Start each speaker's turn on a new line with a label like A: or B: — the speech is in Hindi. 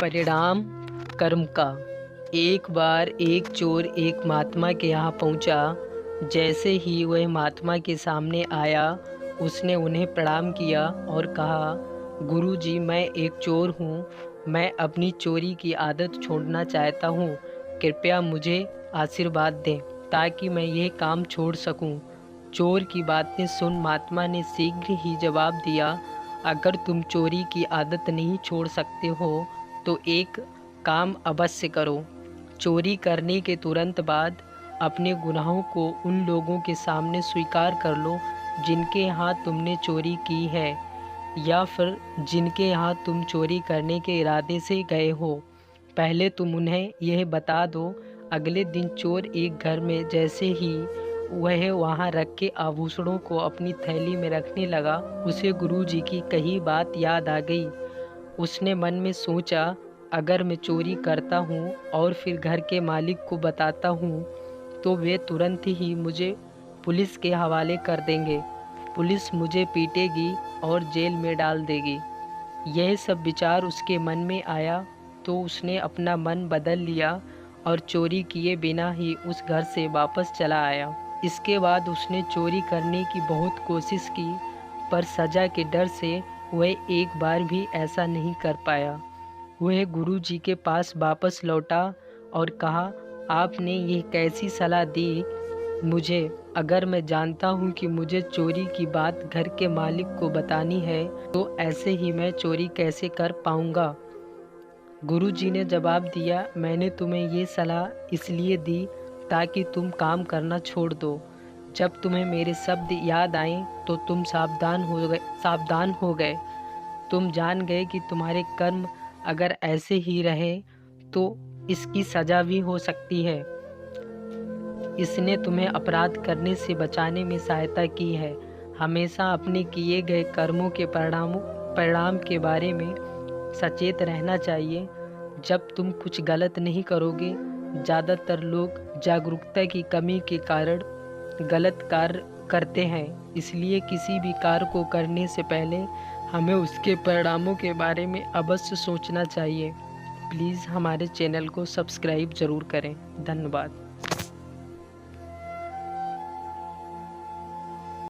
A: परिणाम कर्म का। एक बार एक चोर एक महात्मा के यहाँ पहुँचा। जैसे ही वह महात्मा के सामने आया, उसने उन्हें प्रणाम किया और कहा, गुरुजी, मैं एक चोर हूँ। मैं अपनी चोरी की आदत छोड़ना चाहता हूँ। कृपया मुझे आशीर्वाद दें ताकि मैं यह काम छोड़ सकूं। चोर की बातें सुन महात्मा ने शीघ्र ही जवाब दिया, अगर तुम चोरी की आदत नहीं छोड़ सकते हो तो एक काम अवश्य करो। चोरी करने के तुरंत बाद अपने गुनाहों को उन लोगों के सामने स्वीकार कर लो जिनके यहाँ तुमने चोरी की है, या फिर जिनके यहाँ तुम चोरी करने के इरादे से गए हो। पहले तुम उन्हें यह बता दो। अगले दिन चोर एक घर में जैसे ही वह वहाँ रखे आभूषणों को अपनी थैली में रखने लगा, उसे गुरुजी की कही बात याद आ गई। उसने मन में सोचा, अगर मैं चोरी करता हूँ और फिर घर के मालिक को बताता हूँ तो वे तुरंत ही मुझे पुलिस के हवाले कर देंगे। पुलिस मुझे पीटेगी और जेल में डाल देगी। यह सब विचार उसके मन में आया तो उसने अपना मन बदल लिया और चोरी किए बिना ही उस घर से वापस चला आया। इसके बाद उसने चोरी करने की बहुत कोशिश की, पर सज़ा के डर से वह एक बार भी ऐसा नहीं कर पाया। वह गुरुजी के पास वापस लौटा और कहा, आपने ये कैसी सलाह दी मुझे? अगर मैं जानता हूँ कि मुझे चोरी की बात घर के मालिक को बतानी है तो ऐसे ही मैं चोरी कैसे कर पाऊँगा? गुरुजी ने जवाब दिया, मैंने तुम्हें ये सलाह इसलिए दी ताकि तुम काम करना छोड़ दो। जब तुम्हें मेरे शब्द याद आए तो तुम सावधान हो गए। तुम जान गए कि तुम्हारे कर्म अगर ऐसे ही रहे तो इसकी सज़ा भी हो सकती है। इसने तुम्हें अपराध करने से बचाने में सहायता की है। हमेशा अपने किए गए कर्मों के परिणाम के बारे में सचेत रहना चाहिए। जब तुम कुछ गलत नहीं करोगे, ज़्यादातर लोग जागरूकता की कमी के कारण गलत कार्य करते हैं। इसलिए किसी भी कार्य को करने से पहले हमें उसके परिणामों के बारे में अवश्य सोचना चाहिए। प्लीज़ हमारे चैनल को सब्सक्राइब ज़रूर करें। धन्यवाद।